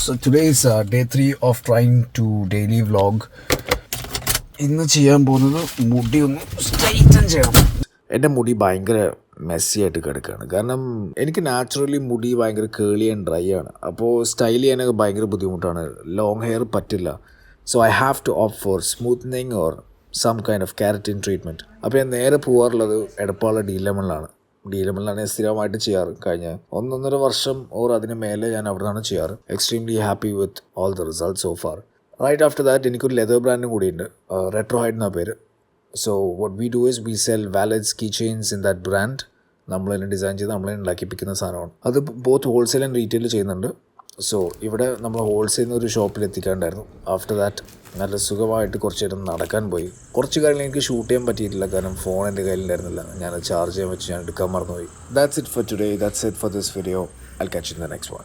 So today is day 3 of trying to daily vlog. ഇന്ന് ചെയ്യാൻ പോകുന്നത് മുടി ഒന്ന് സ്ട്രൈറ്റൻ ചെയ്യണം. എൻ്റെ മുടി ഭയങ്കര മെസ്സി ആയിട്ട് കിടക്കുകയാണ്. കാരണം എനിക്ക് നാച്ചുറലി മുടി ഭയങ്കര കേളി ആൻഡ് ഡ്രൈ ആണ്. അപ്പോൾ സ്റ്റൈൽ ചെയ്യാനൊക്കെ ഭയങ്കര ബുദ്ധിമുട്ടാണ്. ലോങ് ഹെയർ പറ്റില്ല. So I have to opt for smoothening or some kind of keratin treatment. അപ്പോൾ ഞാൻ നേരെ പോകാറുള്ളത് എടപ്പാള ഡീലമണിലാണ്. ഡീലമണിലാണ് ഞാൻ സ്ഥിരമായിട്ട് ചെയ്യാറ്. കഴിഞ്ഞ 1.5 വർഷം ഓർ അതിന് മേലെ ഞാൻ അവിടെ നിന്നാണ് ചെയ്യാറ്. Extremely happy with all the result so far. Right after that എനിക്കൊരു ലെതർ ബ്രാൻഡും കൂടിയുണ്ട്, റെട്രോ ഹൈഡ് എന്നാണ് പേര്. So what we do is we sell wallets, key chains in that brand. നമ്മൾ തന്നെ ഡിസൈൻ ചെയ്ത് നമ്മൾ തന്നെ ഉണ്ടാക്കിപ്പിക്കുന്ന സാധനമാണ്. അത് ബോത്ത് ഹോൾസെയിൽ ആൻഡ് റീറ്റെയിൽ ചെയ്യുന്നുണ്ട്. സോ ഇവിടെ നമ്മൾ ഹോൾസെയിൽ ഒരു ഷോപ്പിൽ എത്തിക്കാണ്ടായിരുന്നു. ആഫ്റ്റർ ദാറ്റ് നല്ല സുഖമായിട്ട് കുറച്ച് നേരം നടക്കാൻ പോയി. കുറച്ച് കാര്യങ്ങൾ എനിക്ക് ഷൂട്ട് ചെയ്യാൻ പറ്റിയിട്ടില്ല, കാരണം ഫോൺ എൻ്റെ കയ്യിലുണ്ടായിരുന്നില്ല. ഞാൻ ചാർജ് ചെയ്യാൻ വെച്ച് ഞാൻ എടുക്കാൻ മറന്നുപോയി. That's it for today. That's it for this video. I'll catch you in the next one.